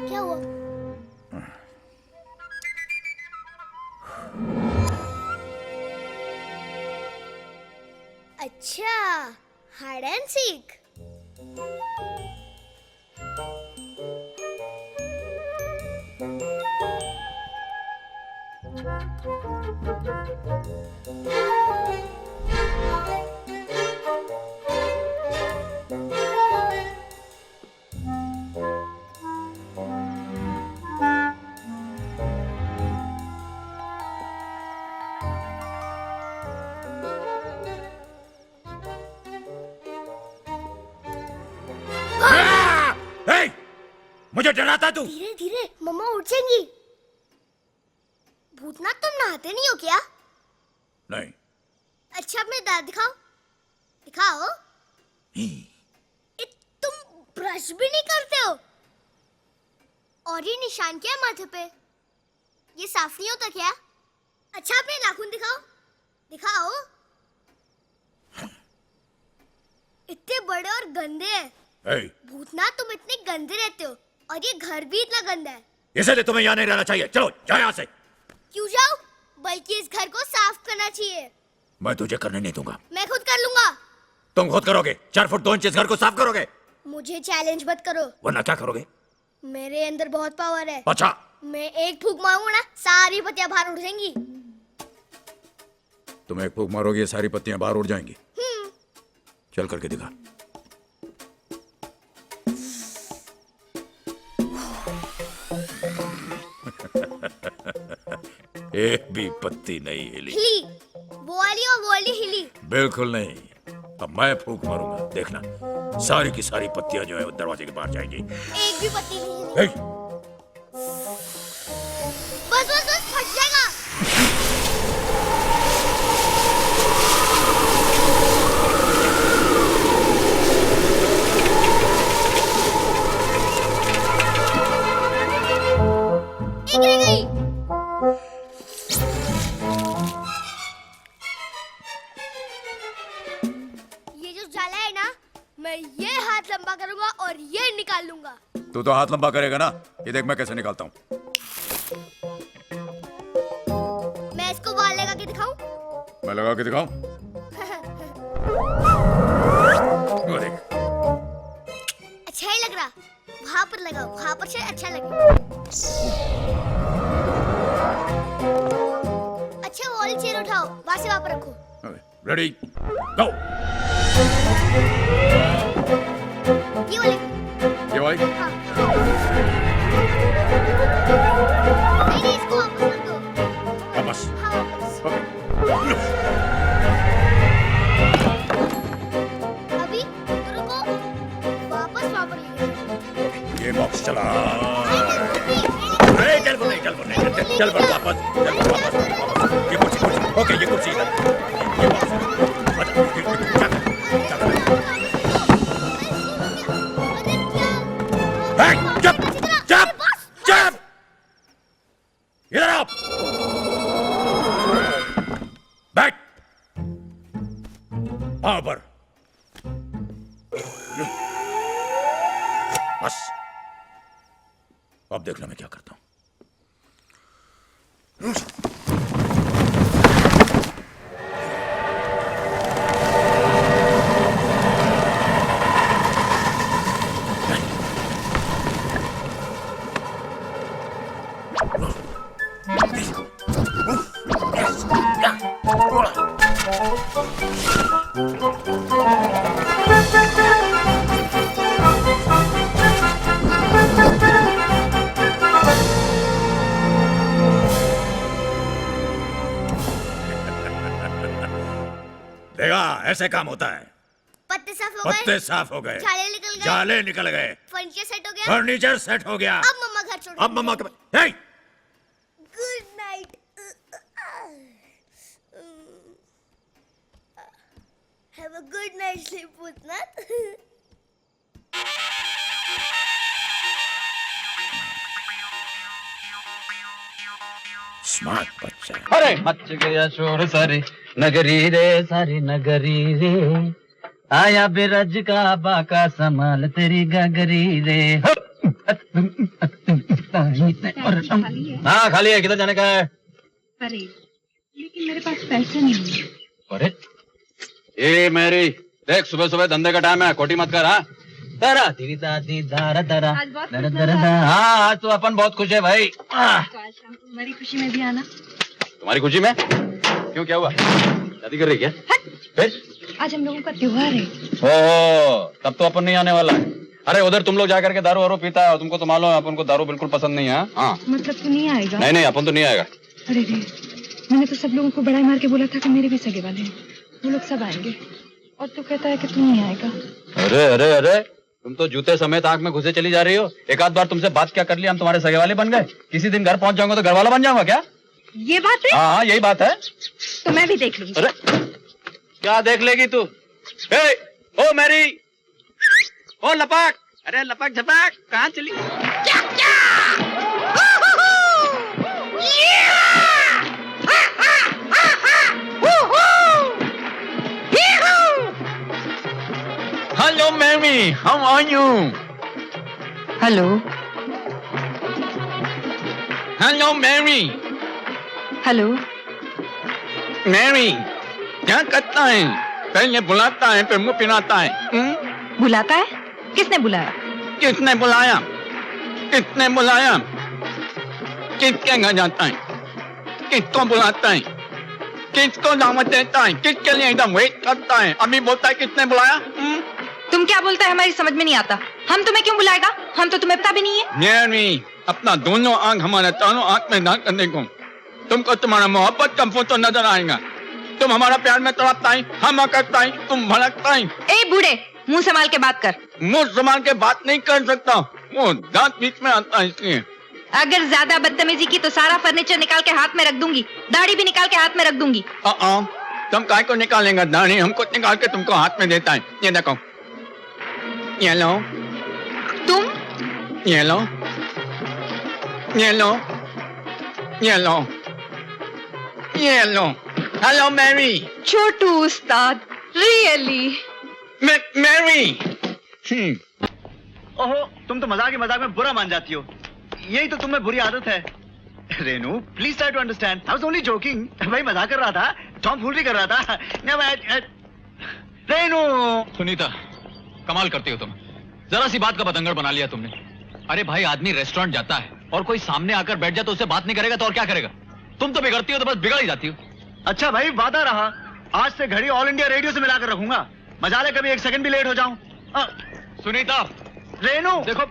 क्या हुआ? अच्छा, हाइड एंड सीक। हे! मुझे डराता तू? धीरे धीरे, मम्मा उठ जाएंगी। भूतनाथ, तुम नहाते नहीं हो क्या? नहीं। अच्छा, अपने दांत दिखाओ। दिखाओ। तुम ब्रश भी नहीं करते हो। और ये निशान क्या है माथे पे? ये साफ नहीं होता क्या? अच्छा, अपने नाखून दिखाओ। दिखाओ। इतने बड़े और गंदे हैं। हे! भूतनाथ, तुम इतने गंदे रहते हो और ये घर भी इतना गंदा है। इसलिए तुम्हें यहाँ नहीं रहना चाहिए। चलो जाओ यहाँ से। क्यों जाओ? बल्कि इस घर को साफ करना चाहिए। मैं तुझे करने नहीं दूंगा। मैं खुद कर लूंगा। तुम खुद करोगे? 4 फुट 2 इंच इस घर को साफ करोगे? मुझे चैलेंज मत करो। वरना क्या करोगे? मेरे अंदर बहुत पावर है। अच्छा। मैं एक फूंक मारूंगा ना, सारी पत्तियां बाहर उड़ जाएंगी। तुम एक फूंक मारोगे, ये सारी पत्तियां बाहर उड़ जाएंगी। चल करके दिखा। एक भी पत्ती नहीं हिली। हिली, वो वाली और वो वाली हिली। बिल्कुल नहीं। अब मैं फूंक मारूंगा, देखना सारी की सारी पत्तियां जो है वो दरवाजे के बाहर जाएंगी। एक भी पत्ती नहीं हिली। हे! बस बस बस, फट जाएगा। एक रह गई। ये जो जाला है ना, मैं ये हाथ लंबा करूंगा और ये निकाल लूंगा। तू तो हाथ लंबा करेगा ना? ये देख मैं कैसे निकालता हूँ। मैं इसको वहां लगा के दिखाऊं? मैं लगा के दिखाऊं? वो देख। अच्छा ही लग रहा। वहां पर लगाओ, वहां पर शायद अच्छा लगे। अच्छा, वो वाली चेयर उठाओ, वहां से वहां पर रखो। रेडी गो। ये वाले। ये वाली? हाँ। नहीं, इसको वापस रख दो। वापस। हाँ, वापस। ओके। अभी रुको, वापस वहां पर ले जाओ। ये बॉक्स चला। नहीं, चल वापस। ये कुर्सी। ओके, ये कुर्सी इधर। ये बॉक्स। अच्छा, चल। चुप। इधर आओ। बैठ। पाँव पर। बस। अब देखना मैं क्या करता हूं। देखा, ऐसे काम होता है। पत्ते साफ हो गए। पत्ते साफ हो गए। जाले निकल गए। फर्नीचर सेट हो गया। फर्नीचर सेट हो गया। अब मम्मा घर छोड़। अब मम्मा के हे! Good night. Have a good night sleep Bhoothnath. Smart बच्चा। अरे मच गया शोर सारी नगरी रे आया बिरज का बाका संभाल तेरी गगरी रे। हाँ खाली है, किधर जाने का है? अरे लेकिन मेरे पास पैसे नहीं है। अरे ए मेरी देख, सुबह सुबह धंधे का टाइम है, खोटी मत कर। हाँ तारा तेरी दादी दारा दारा हाँ आज तो अपन बहुत खुश है भाई। तो आज शाम को हमारी खुशी में भी आना। तुम्हारी खुशी में? क्यों, क्या हुआ? शादी कर रही क्या? फिर आज हम लोगों का त्योहार है। ओहो, तब तो अपन नहीं आने वाला है। अरे उधर तुम लोग जाकर के दारू वारू पीता है और तुमको तो मालूम है अपन को दारू बिल्कुल पसंद नहीं है। हाँ मतलब तू नहीं आएगा? नहीं नहीं, अपन तो नहीं आएगा। अरे रे, मैंने तो सब लोगों को बड़ाई मार के बोला था कि मेरे भी सगे वाले हैं, वो लोग सब आएंगे और तू कहता है कि तू नहीं आएगा। अरे अरे अरे, तुम तो जूते समेत आंख में घुसे चली जा रही हो। एक आध बार तुमसे बात क्या कर लिया, हम तुम्हारे सगे वाले बन गए। किसी दिन घर पहुंच जाऊंगा तो घर वाला बन जाऊंगा क्या? ये बात है? हाँ यही बात है। तो मैं भी देख लूंगी। अरे क्या देख लेगी तू? ओ मेरी, ओ लपक, अरे लपक झपक कहाँ चली? हेलो मैमी, how are you? Hello hello मैमी। हेलो, मैमी क्या करता है? पहले बुलाता है फिर मुंह पिलाता है। बुलाता है? किसने बुलाया? किसने बुलाया? किसने बुलाया? किसके घर जाता है? किसको बुलाता है? किसको दावत देता है? किसके लिए एकदम वेट करता है? अभी बोलता है किसने बुलाया? तुम क्या बोलता है हमारी समझ में नहीं आता। हम तुम्हें क्यों बुलाएगा? हम तो तुम्हें पता भी नहीं है। नहीं, अपना दोनों आंख हमारे चारों आंख में डाल कर देखो, तुमको तुम्हारा मोहब्बत का फोटो नजर आएगा। तुम हमारा प्यार में तड़पता है, हम अकड़ता है, तुम भड़कता है। ए बूढ़े, मुंह संभाल के बात कर। मुंह संभाल के बात नहीं कर सकता, वो दांत बीच में आता है इसलिए। अगर ज्यादा बदतमीजी की तो सारा फर्नीचर निकाल के हाथ में रख दूंगी, दाढ़ी भी निकाल के हाथ में रख दूंगी। तुम काय को निकालेंगे? दाढ़ी हमको निकाल के तुमको हाथ में देता है। ये देखो, ये लो। तुम? ये लो, ये लो, ये लो, ये लो। Hello Mary. छोटू उस्ताद, रियली? मैरी। ओहो, तुम तो मजाक में बुरा मान जाती हो। यही तो तुम्हें बुरी आदत है। Renu, please try to understand. I was only joking. भाई मजाक कर रहा था, टॉम फूल भी कर रहा था। रेनू। सुनीता, कमाल करती हो तुम। जरा सी बात का बतंगड़ बना लिया तुमने। अरे भाई, आदमी रेस्टोरेंट जाता है और कोई सामने आकर बैठ जाए तो उससे बात नहीं करेगा तो और क्या करेगा? तुम तो बिगड़ती हो तो बस बिगड़ ही जाती हो। अच्छा भाई, वादा रहा, आज से घड़ी ऑल इंडिया रेडियो से मिलाकर रखूंगा। मजा ले कभी एक सेकंड भी लेट हो जाऊं। सुनीता। रेनू देखो।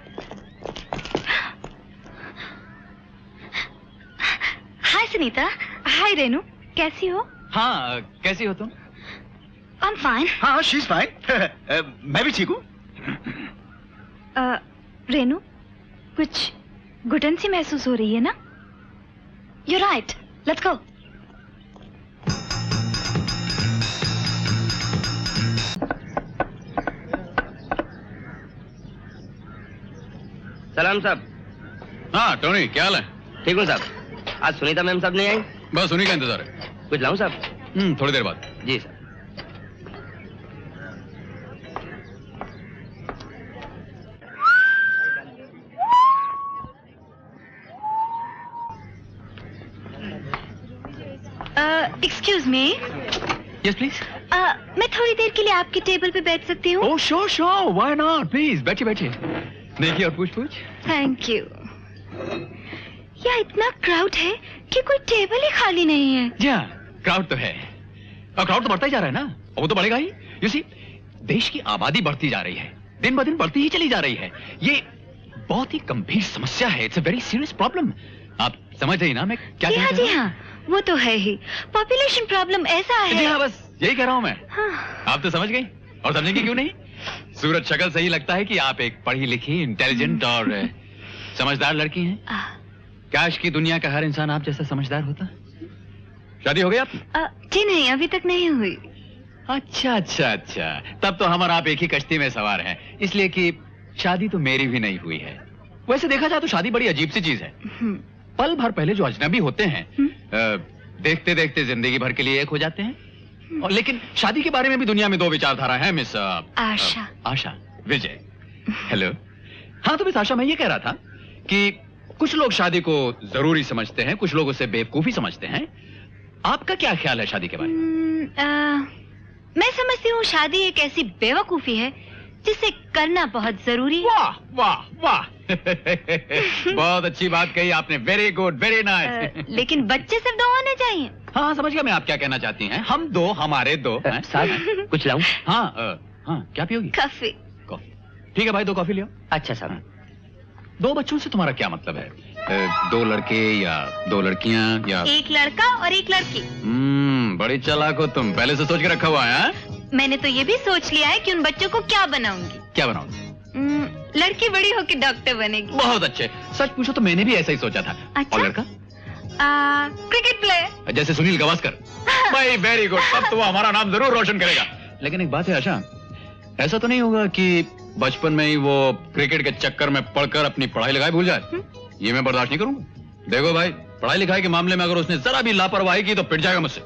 हाय सुनीता। हाय रेनू, कैसी हो? हाँ, कैसी हो तुम? I am fine. हाँ, शी इज फाइन। मैं भी ठीक हूँ। रेनू, कुछ घुटन सी महसूस हो रही है ना? You right, let's go. सलाम साहब। हाँ टोनी, क्या हाल है? ठीक हूँ साहब। आज सुनीता मैम साहब नहीं आई? बस उन्हीं का इंतजार है। कुछ लाऊं साहब? थोड़ी देर बाद। जी sir. Excuse me. Yes please. मैं थोड़ी देर के लिए आपके टेबल पे बैठ सकती हूँ? Oh sure sure, why not, please बैठिए बैठिए। देखिए और पूछ। Thank you. यहाँ इतना क्राउड है कि कोई टेबल ही खाली नहीं है। जी हाँ, क्राउड तो है और क्राउड तो बढ़ता ही जा रहा है ना, और वो तो बढ़ेगा ही। यू सी, देश की आबादी बढ़ती जा रही है, दिन ब दिन बढ़ती ही चली जा रही है। ये बहुत ही गंभीर समस्या है। It's a very serious problem. आप समझ रही ना मैं क्या कह रहा हूँ? जी हाँ, वो तो है ही। पॉपुलेशन प्रॉब्लम ऐसा है। जी हाँ, बस यही कह रहा हूँ मैं। हाँ। आप तो समझ गई, और समझेंगी क्यों नहीं? सूरत शक्ल से ही लगता है कि आप एक पढ़ी लिखी, इंटेलिजेंट और समझदार लड़की हैं। काश की दुनिया का हर इंसान आप जैसा समझदार होता। शादी हो गई आप? जी नहीं, अभी तक नहीं हुई। अच्छा अच्छा अच्छा, तब तो हम और आप एक ही कश्ती में सवार हैं, इसलिए कि शादी तो मेरी भी नहीं हुई है। वैसे देखा जाए तो शादी बड़ी अजीब सी चीज है। पल भर पहले जो अजनबी होते हैं देखते देखते जिंदगी भर के लिए एक हो जाते हैं। और लेकिन शादी के बारे में भी दुनिया में दो विचारधारा है मिस आशा। आशा विजय। हेलो। हाँ तो मिस आशा, मैं ये कह रहा था कि कुछ लोग शादी को जरूरी समझते हैं, कुछ लोग उसे बेवकूफी समझते हैं। आपका क्या ख्याल है शादी के बारे में? मैं समझती हूँ शादी एक ऐसी बेवकूफी है जिसे करना बहुत जरूरी है। वाह वाह वाह बहुत अच्छी बात कही आपने। Very good, very nice. लेकिन बच्चे सिर्फ 2 होने चाहिए। हाँ समझ गया मैं आप क्या कहना चाहती हैं। हम 2, हमारे 2 हैं। साहब कुछ लाऊं? हाँ हाँ क्या पियोगी? कॉफी। कॉफी। ठीक है भाई, 2 कॉफी लियो। अच्छा साहब। 2 बच्चों से तुम्हारा क्या मतलब है? 2 लड़के या 2 लड़कियां या? 1 लड़का और 1 लड़की। बड़ी चालाक हो तुम, पहले से सोच के रखा हुआ है। मैंने तो ये भी सोच लिया है कि उन बच्चों को क्या बनाऊंगी। क्या बनाओगे? लड़की बड़ी होकर डॉक्टर बनेगी। बहुत अच्छे। सच पूछो तो मैंने भी ऐसा ही सोचा था। अच्छा? और लड़का? क्रिकेट प्लेयर जैसे सुनील गावस्कर। भाई वेरी गुड, अब तो वो हमारा नाम जरूर रोशन करेगा। लेकिन एक बात है आशा, ऐसा तो नहीं होगा कि बचपन में ही वो क्रिकेट के चक्कर में पढ़कर अपनी पढ़ाई लिखाई भूल जाए? ये मैं बर्दाश्त नहीं करूंगा। देखो भाई, पढ़ाई लिखाई के मामले में अगर उसने जरा भी लापरवाही की तो पिट जाएगा मुझसे।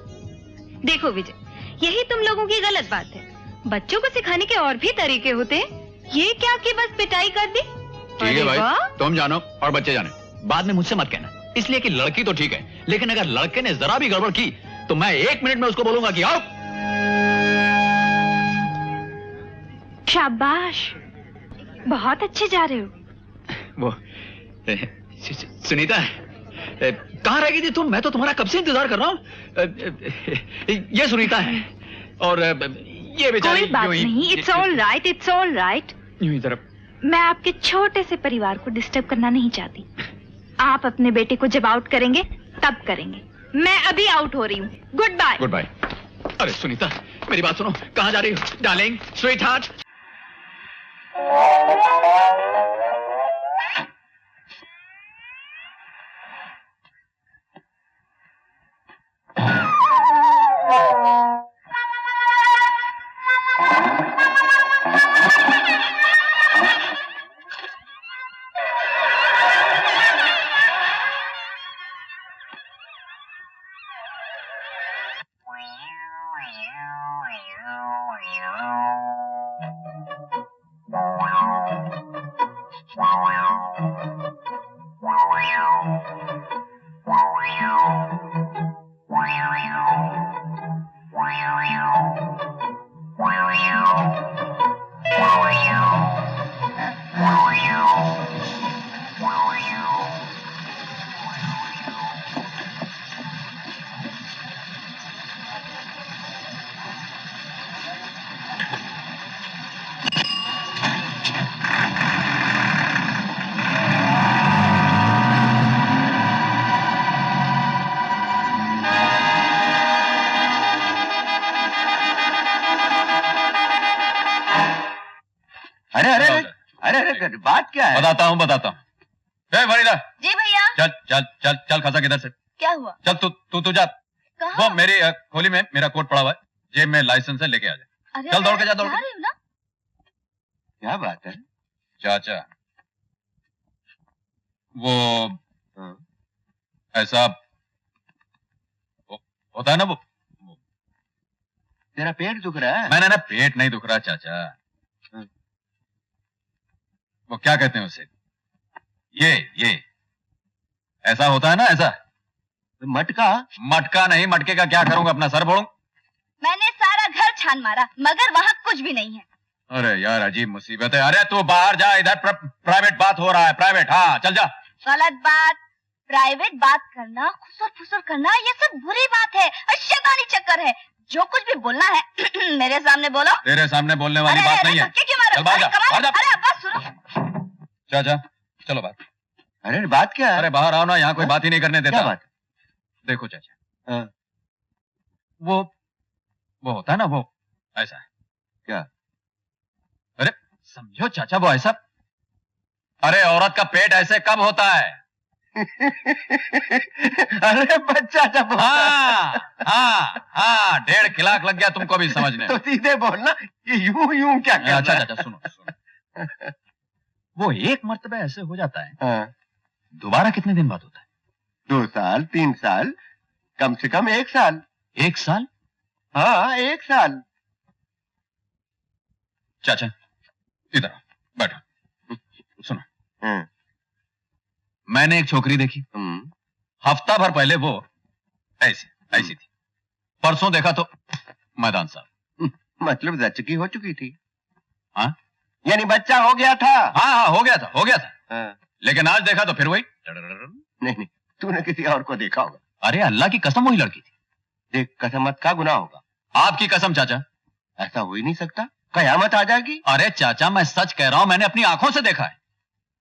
देखो विजय, यही तुम लोगों की गलत बात है। बच्चों को सिखाने के और भी तरीके होते हैं। ये क्या कि बस पिटाई कर दी? ठीक है भाई, तुम जानो और बच्चे जाने, बाद में मुझसे मत कहना। इसलिए कि लड़की तो ठीक है, लेकिन अगर लड़के ने जरा भी गड़बड़ की तो मैं 1 मिनट में उसको बोलूंगा कि आओ। शाबाश, बहुत अच्छे जा रहे हो। वो सुनीता, कहाँ रह गई थी तुम? मैं तो तुम्हारा कब से इंतजार कर रहा हूँ। ये सुनीता है और ये बेचारी। कोई बात नहीं, it's all right, it's all right. यूं ही तरफ। मैं आपके छोटे से परिवार को डिस्टर्ब करना नहीं चाहती। आप अपने बेटे को जब आउट करेंगे तब करेंगे। मैं अभी आउट हो रही हूँ। Good bye. Good bye. अरे सुनीता, मेरी बात सुनो। कहाँ जा रही हो डार्लिंग, स्वीट हार्ट? बात क्या है? बताता हूँ। फरीदा, जी भैया। चल चल चल चल, खसा किधर से? क्या हुआ? चल तू जा। वो मेरी खोली में मेरा कोट पड़ा हुआ है, जेब में लाइसेंस है, लेके आ जा। चल दौड़ के जा, दौड़ के। ना? क्या बात है? चाचा, वो ऐसा होता है ना, वो तेरा पेट दुख रहा है? मैंने ना, पेट नहीं दुख रहा चाचा। वो क्या कहते हैं उसे, ये ऐसा होता है ना, ऐसा। मटका नहीं, मटके का क्या करूंगा, अपना सर फोड़ूं? मैंने सारा घर छान मारा मगर वहाँ कुछ भी नहीं है। अरे यार, अजीब मुसीबत है। अरे तू बाहर जा, इधर प्राइवेट बात हो रहा है, प्राइवेट। हाँ चल जा। गलत बात। प्राइवेट बात करना, खुसर फुसर करना, ये सब बुरी बात है और शैतानी चक्कर है। जो कुछ भी बोलना है मेरे सामने बोलो। तेरे सामने बोलने वाली बात नहीं है। चल बाहर जा, बाहर जा। अरे अब्बा सुनो। चाचा चलो बात। अरे बात क्या है? अरे बाहर आओ ना, यहाँ कोई बात ही नहीं करने देता। क्या बात? देखो चाचा, वो होता है ना, वो ऐसा। क्या? अरे समझो चाचा, वो ऐसा। अरे औरत का पेट ऐसे कब होता है? अरे बच्चा जब। हाँ 1.5 लाख लग गया तुमको भी समझने। तो सीधे बोलना, ये यूं क्या करना? अच्छा चाचा सुनो। वो एक मर्तबा ऐसे हो जाता है, दोबारा कितने दिन बाद होता है? 2 साल 3 साल, कम से कम 1 साल। 1 साल? हाँ, 1 साल। चाचा इधर आओ, बैठो। सुनो, हाँ, मैंने एक छोकरी देखी, हफ्ता भर पहले वो ऐसी थी। परसों देखा तो मैदान साहब। मतलब रचकी हो चुकी थी। हाँ यानी बच्चा हो गया था। हाँ, हो गया था। हाँ। लेकिन आज देखा तो फिर वही। नहीं, तूने किसी और को देखा होगा। अरे अल्लाह की कसम, वही लड़की थी। देख, कसम मत का गुनाह होगा। आपकी कसम चाचा। ऐसा हो ही नहीं सकता, कयामत आ जाएगी। अरे चाचा, मैं सच कह रहा हूं, मैंने अपनी आंखों से देखा है।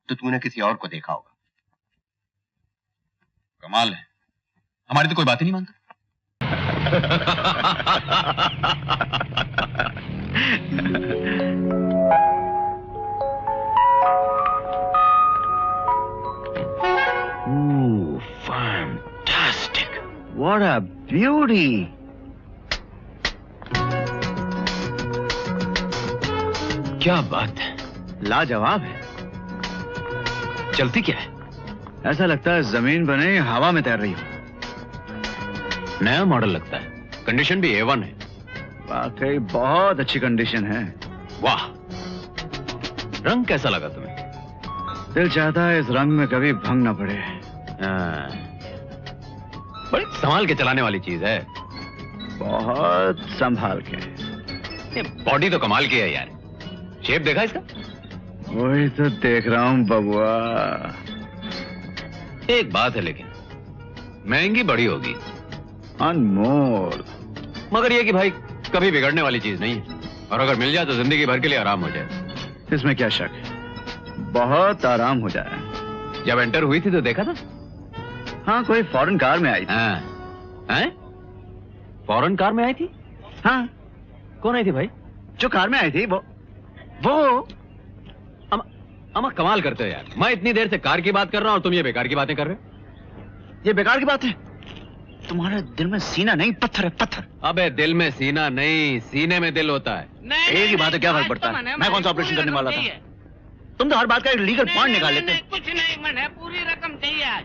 तो तूने किसी और को देखा होगा। कमाल है, हमारी तो कोई बात ही नहीं मानता। Ooh, fantastic. What a beauty. क्या बात है, लाजवाब है। चलती क्या है? ऐसा लगता है जमीन पर नहीं, हवा में तैर रही हो। नया मॉडल लगता है, कंडीशन भी A1 है। वाकई बहुत अच्छी कंडीशन है। वाह, रंग कैसा लगा तुम्हें? दिल चाहता है इस रंग में कभी भंग ना पड़े। बड़ी संभाल के चलाने वाली चीज है। बहुत संभाल के। ये बॉडी तो कमाल की है यार, शेप देखा इसका? वही तो देख रहा हूँ बबुआ। एक बात है लेकिन, महंगी बड़ी होगी। अनमोल। मगर ये कि भाई कभी बिगड़ने वाली चीज नहीं है, और अगर मिल जाए तो जिंदगी भर के लिए आराम हो जाए। इसमें क्या शक है, बहुत आराम हो जाए। जब एंटर हुई थी तो देखा था? हाँ, कोई फॉरेन कार में आई थी। हैं? फॉरेन कार में आई थी? हाँ। कौन आई थी भाई? जो कार में आई थी वो अमा कमाल करते हो यार, मैं इतनी देर से कार की बात कर रहा हूं और तुम ये बेकार की बातें कर रहे हो। ये बेकार की बात है? तुम्हारे दिल में सीना नहीं, पत्थर है, पत्थर। अबे दिल में सीना नहीं, सीने में दिल होता है। एक ही बात है, क्या फर्क पड़ता है? मैं कौन सा ऑपरेशन करने वाला था? तुम तो हर बात का एक लीगल पॉइंट निकाल लेते। कुछ नहीं, मैंने पूरी रकम चाहिए आज।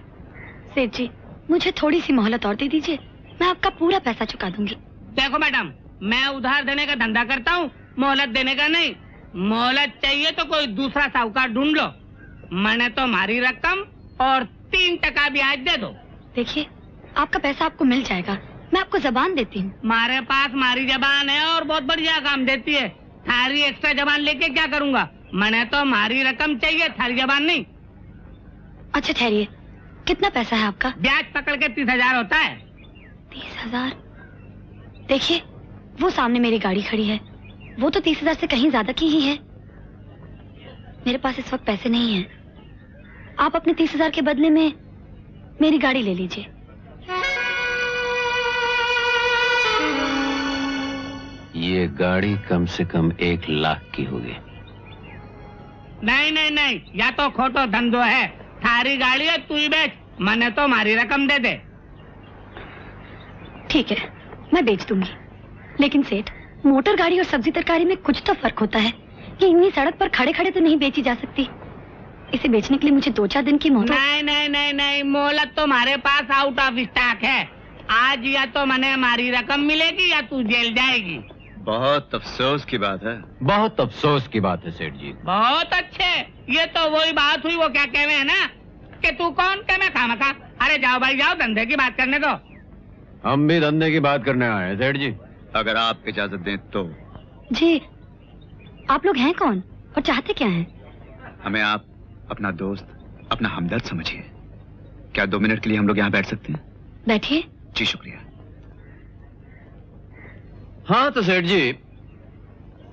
सेठ जी, मुझे थोड़ी सी मोहलत और दे दीजिए, मैं आपका पूरा पैसा चुका दूंगी। देखो मैडम, मैं उधार देने का धंधा करता हूँ, मोहलत देने का नहीं। मोहलत चाहिए तो कोई दूसरा साहूकार ढूंढ लो। मैंने तो हमारी रकम और 3% ब्याज दे दो। देखिए, आपका पैसा आपको मिल जाएगा, मैं आपको जबान देती हूँ। हमारे पास हमारी जबान है और बहुत बढ़िया काम देती है। थारी एक्स्ट्रा जबान लेके क्या करूँगा? मैंने तो हमारी रकम चाहिए, थारी जबान नहीं। अच्छा ठहरिए, कितना पैसा है आपका? ब्याज पकड़ के 30,000 होता है। 30,000? देखिए, वो सामने मेरी गाड़ी खड़ी है, वो तो 30,000 से कहीं ज्यादा की ही है। मेरे पास इस वक्त पैसे नहीं हैं। आप अपने 30,000 के बदले में मेरी गाड़ी ले लीजिए। ये गाड़ी कम से कम 1 लाख की होगी। नहीं नहीं नहीं, या तो खोटो धंधो है। थारी गाड़ी है, तू ही बेच, मैंने तो हमारी रकम दे दे। ठीक है, मैं बेच दूंगी, लेकिन सेठ, मोटर गाड़ी और सब्जी तरकारी में कुछ तो फर्क होता है। ये इतनी सड़क पर खड़े खड़े तो नहीं बेची जा सकती। इसे बेचने के लिए मुझे 2-4 दिन की मोहलत। नहीं नहीं नहीं नहीं, मोहलत तो हमारे पास आउट ऑफ स्टॉक है। आज या तो मैंने हमारी रकम मिलेगी या तू जेल जाएगी। बहुत अफसोस की बात है। बहुत अफसोस की बात है सेठ जी। बहुत अच्छे, ये तो वही बात हुई, वो क्या कहवे है ना कि तू कौन के मैं खामखा। अरे जाओ भाई जाओ, धंधे की बात करने दो। हम भी धंधे की बात करने आए हैं सेठ जी। अगर आप इजाजत दें तो। जी, आप लोग हैं कौन और चाहते क्या हैं? हमें आप अपना दोस्त, अपना हमदर्द समझिए। क्या 2 मिनट के लिए हम लोग यहाँ बैठ सकते हैं? बैठिए। जी शुक्रिया। हाँ तो सेठ जी,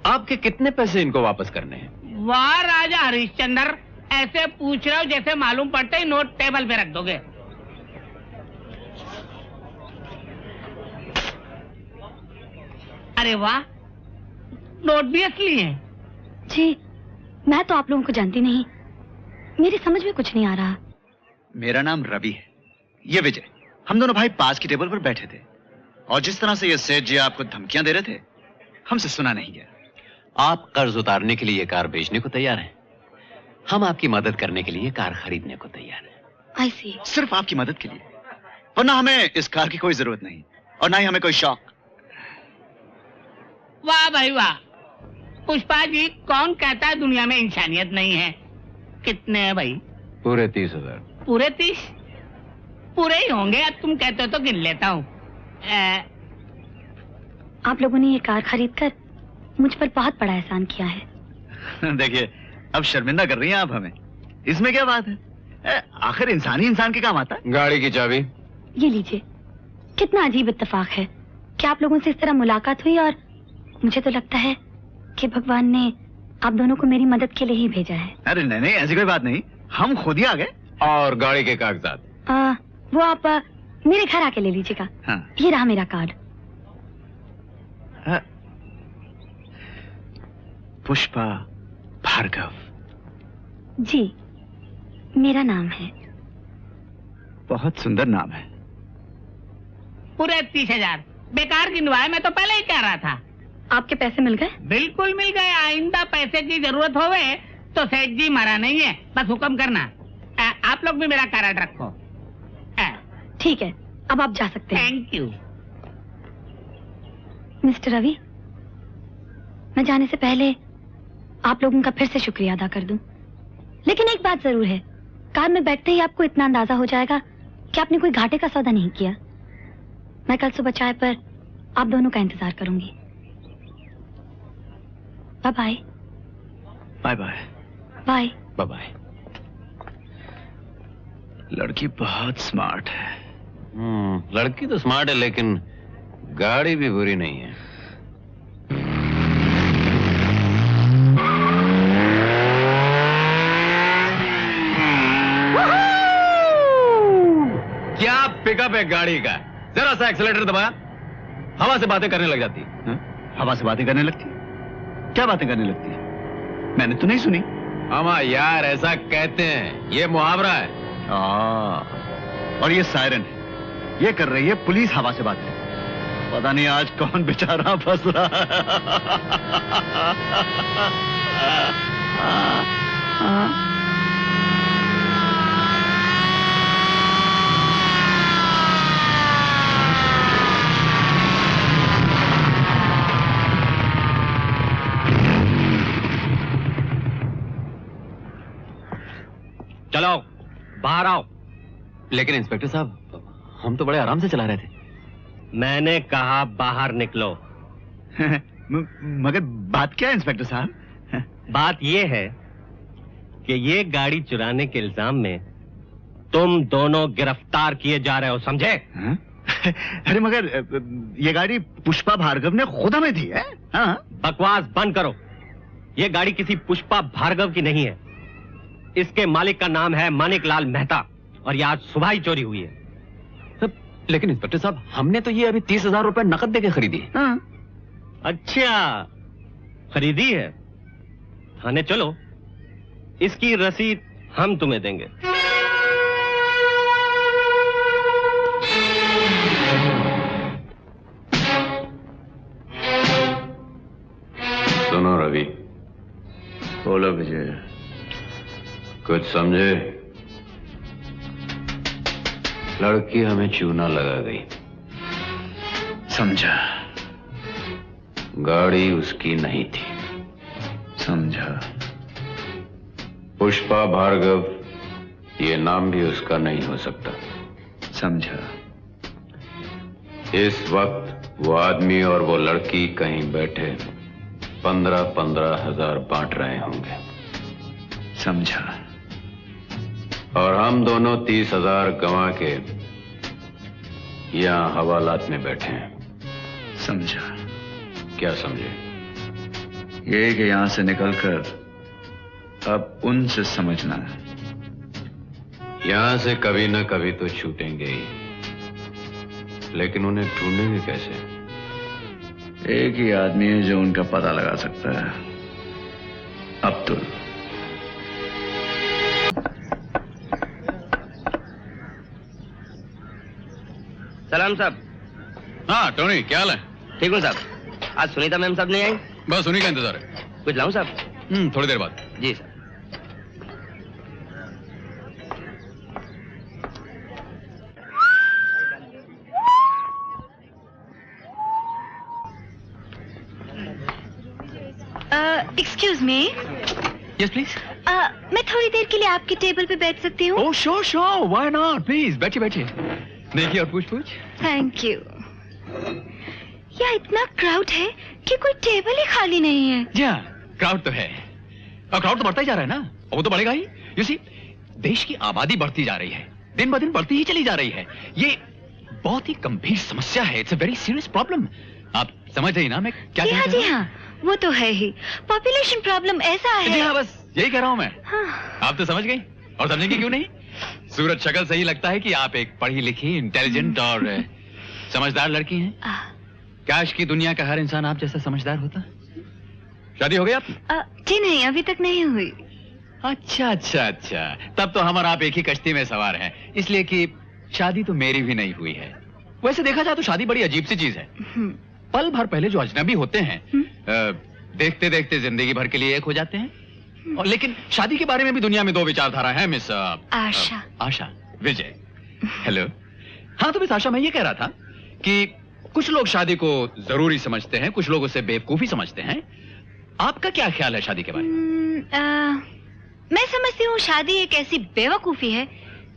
आपके कितने पैसे इनको वापस करने हैं? वाह राजा हरिश्चंद्र, ऐसे पूछ रहे हो जैसे मालूम पड़ते ही नोट टेबल पे रख दोगे। अरे वाह, नोट भी असली हैं। जी, मैं तो आप लोगों को जानती नहीं, मेरी समझ में कुछ नहीं आ रहा। मेरा नाम रवि है, ये विजय। हम दोनों भाई पास की टेबल पर बैठे थे, और जिस तरह से ये सेठ जी आपको धमकियां दे रहे थे, हमसे सुना नहीं गया। आप कर्ज उतारने के लिए कार बेचने को तैयार हैं, हम आपकी मदद करने के लिए कार खरीदने को तैयार हैं। आई सी। सिर्फ आपकी मदद के लिए। वरना हमें इस कार की कोई जरूरत नहीं और ना ही हमें कोई शौक। वाह भाई वाह। पुष्पा जी, कौन कहता है दुनिया में इंसानियत नहीं है? कितने हैं भाई? पूरे 30,000। पूरे 30? पूरे ही होंगे, अब तुम कहते हो तो गिन लेता हूँ। आप लोगों ने ये कार खरीदकर मुझ पर बहुत बड़ा एहसान किया है। देखिए, अब शर्मिंदा कर रही हैं आप हमें, इसमें क्या बात है? आखिर इंसान ही इंसान के काम आता है। गाड़ी की चाबी ये लीजिए। कितना अजीब इत्तेफाक है कि आप लोगों से इस तरह मुलाकात हुई और मुझे तो लगता है कि भगवान ने आप दोनों को मेरी मदद के लिए ही भेजा है। अरे नहीं नहीं, ऐसी कोई बात नहीं, हम खुद ही आ गए। और गाड़ी के कागजात वो आप मेरे घर आके ले लीजिएगा। हाँ। ये रहा मेरा कार्ड। पुष्पा भार्गव। जी, मेरा नाम है। बहुत सुंदर नाम है। पूरे 30,000 बेकार गिनवाए, मैं तो पहले ही कह रहा था। आपके पैसे मिल गए? बिल्कुल मिल गए। आइंदा पैसे की जरूरत होवे तो सेठ जी मरा नहीं है, बस हुक्म करना। आप लोग भी मेरा कार्ड रखो। ठीक है, अब आप जा सकते हैं। Thank you. मिस्टर रवि, मैं जाने से पहले आप लोगों का फिर से शुक्रिया अदा कर दूं। लेकिन एक बात जरूर है, कार में बैठते ही आपको इतना अंदाजा हो जाएगा कि आपने कोई घाटे का सौदा नहीं किया। मैं कल सुबह चाय पर आप दोनों का इंतजार करूंगी। Bye bye. Bye bye. Bye bye bye. लड़की बहुत स्मार्ट है। लड़की तो स्मार्ट है, लेकिन गाड़ी भी बुरी नहीं है। क्या पिकअप है गाड़ी का। जरा सा एक्सीलेटर दबाया, हवा से बातें करने लग जाती है। हवा से बातें करने लगती है? क्या बातें करने लगती है? मैंने तो नहीं सुनी। अमा यार, ऐसा कहते हैं, ये मुहावरा है। और ये सायरन है, ये कर रही है पुलिस हवा से बातें। पता नहीं आज कौन बेचारा फंस रहा है। चलो बाहर आओ। लेकिन इंस्पेक्टर साहब, हम तो बड़े आराम से चला रहे थे। मैंने कहा बाहर निकलो। मगर बात क्या है इंस्पेक्टर साहब? बात यह है कि ये गाड़ी चुराने के इल्जाम में तुम दोनों गिरफ्तार किए जा रहे हो, समझे? अरे मगर ये गाड़ी पुष्पा भार्गव ने खुद हमें दी है। हाँ? बकवास बंद करो। ये गाड़ी किसी पुष्पा भार्गव की नहीं है। इसके मालिक का नाम है मानिकलाल मेहता और ये आज सुबह ही चोरी हुई है। लेकिन इंस्पेक्टर साहब, हमने तो ये अभी 30,000 रुपए नकद देके खरीदी है। हाँ। अच्छा, खरीदी है? थाने चलो, इसकी रसीद हम तुम्हें देंगे। सुनो रवि। बोलो विजय। कुछ समझे? लड़की हमें चूना लगा गई। समझा। गाड़ी उसकी नहीं थी। समझा। पुष्पा भार्गव, ये नाम भी उसका नहीं हो सकता। समझा। इस वक्त वो आदमी और वो लड़की कहीं बैठे 15-15 हजार बांट रहे होंगे। समझा। और हम दोनों 30,000 गंवा के यहां हवालात में बैठे हैं। समझा। क्या समझे? ये कि यहां से निकलकर अब उनसे समझना है। यहां से कभी न कभी तो छूटेंगे ही, लेकिन उन्हें ढूंढेंगे कैसे? एक ही आदमी है जो उनका पता लगा सकता है, अब्दुल। सलाम साहब। हाँ टोनी, क्या हाल है? ठीक हूँ साहब। आज सुनीता मैम साहब नहीं आई? बस उन्हीं का इंतजार है। कुछ लाऊं साहब? थोड़ी देर बाद। जी sir. Excuse me, yes please. मैं थोड़ी देर के लिए आपके टेबल पे बैठ सकती हूँ? Oh sure sure, why not, please बैठिए बैठिए। देखिए और पूछ। Thank you. यहाँ इतना क्राउड है कि कोई टेबल ही खाली नहीं है। जी हाँ, क्राउड तो है और क्राउड तो बढ़ता ही जा रहा है ना, और वो तो बढ़ेगा ही। यू सी, देश की आबादी बढ़ती जा रही है, दिन ब दिन बढ़ती ही चली जा रही है। ये बहुत ही गंभीर समस्या है, it's a very serious problem. आप समझ रही ना मैं क्या कह रहा हूँ? जी हाँ, वो तो है ही। पॉपुलेशन प्रॉब्लम ऐसा है। जी हाँ, बस यही कह रहा हूँ मैं। हाँ। आप तो समझ गई, और समझेंगी क्यों नहीं? सूरत शक्ल से ही लगता है कि आप एक पढ़ी लिखी, इंटेलिजेंट और समझदार लड़की हैं। काश की दुनिया का हर इंसान आप जैसा समझदार होता। शादी हो गई आपकी? जी नहीं, अभी तक नहीं हुई। अच्छा अच्छा अच्छा, तब तो हम और आप एक ही कश्ती में सवार हैं, इसलिए कि शादी तो मेरी भी नहीं हुई है। वैसे देखा जाए तो शादी बड़ी अजीब सी चीज है। पल भर पहले जो अजनबी होते हैं, देखते देखते जिंदगी भर के लिए एक हो जाते हैं। और लेकिन शादी के बारे में भी दुनिया में दो विचारधारा है मिस आशा। आशा विजय। हेलो। हाँ तो मिस आशा, मैं ये कह रहा था कि कुछ लोग शादी को जरूरी समझते हैं, कुछ लोग उसे बेवकूफी समझते हैं। आपका क्या ख्याल है शादी के बारे में? मैं समझती हूँ शादी एक ऐसी बेवकूफी है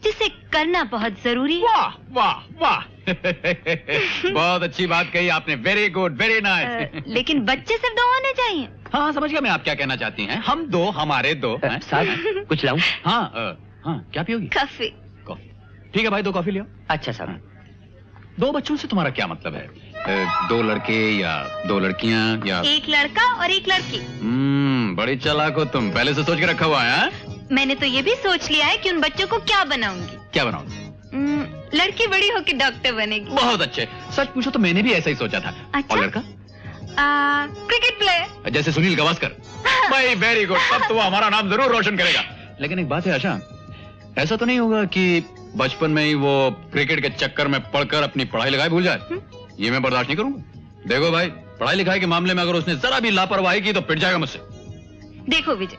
जिसे करना बहुत जरूरी है। वाह वाह वाह बहुत अच्छी बात कही आपने, वेरी गुड, वेरी नाइस। लेकिन बच्चे सिर्फ 2 होने चाहिए। हाँ समझ गया मैं आप क्या कहना चाहती हैं। हम 2, हमारे 2। साहब कुछ लाऊं? हाँ हाँ, क्या पियोगी? कॉफी। कॉफी, ठीक है भाई, 2 कॉफी लियो। अच्छा साहब। 2 बच्चों से तुम्हारा क्या मतलब है? 2 लड़के या 2 लड़कियां या? 1 लड़का और 1 लड़की। बड़ी चालाक हो तुम, पहले से सोच के रखा हुआ है। मैंने तो ये भी सोच लिया है कि उन बच्चों को क्या बनाऊंगी। क्या बनाओगे? लड़की बड़ी होकर डॉक्टर बनेगी। बहुत अच्छे, सच पूछो तो मैंने भी ऐसा ही सोचा था। अच्छा? और लड़का? क्रिकेट प्लेयर, जैसे सुनील गावस्कर। भाई वेरी गुड, अब तो वो हमारा नाम जरूर रोशन करेगा। लेकिन एक बात है आशा, ऐसा तो नहीं होगा कि बचपन में ही वो क्रिकेट के चक्कर में पढ़कर अपनी पढ़ाई लिखाई भूल जाए? ये मैं बर्दाश्त नहीं करूंगा। देखो भाई, पढ़ाई लिखाई के मामले में अगर उसने जरा भी लापरवाही की तो पिट जाएगा मुझसे। देखो विजय,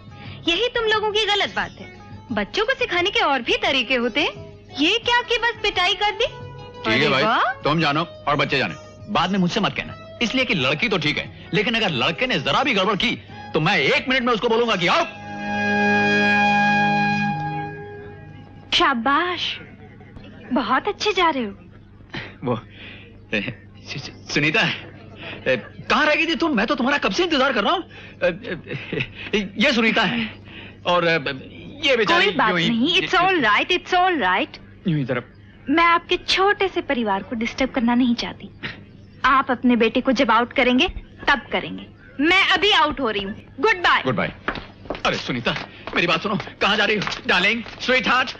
यही तुम लोगों की गलत बात है। बच्चों को सिखाने के और भी तरीके होते हैं, ये क्या कि बस पिटाई कर दी। ठीक है भाई, तुम जानो और बच्चे जाने, बाद में मुझसे मत कहना। इसलिए कि लड़की तो ठीक है, लेकिन अगर लड़के ने जरा भी गड़बड़ की तो मैं 1 मिनट में उसको बोलूंगा कि आओ। शाबाश, बहुत अच्छे जा रहे हो। वो सुनीता, कहाँ रह गई थी तुम? मैं तो तुम्हारा कब से इंतजार कर रहा हूँ। ये सुनीता है और ये बेचारी। कोई बात नहीं, it's all right, it's all right. यूं ही तरफ। मैं आपके छोटे से परिवार को डिस्टर्ब करना नहीं चाहती। आप अपने बेटे को जब आउट करेंगे तब करेंगे। मैं अभी आउट हो रही हूँ। Good bye. Good bye. अरे सुनीता, मेरी बात सुनो, कहाँ जा रही हो? Darling, sweet heart.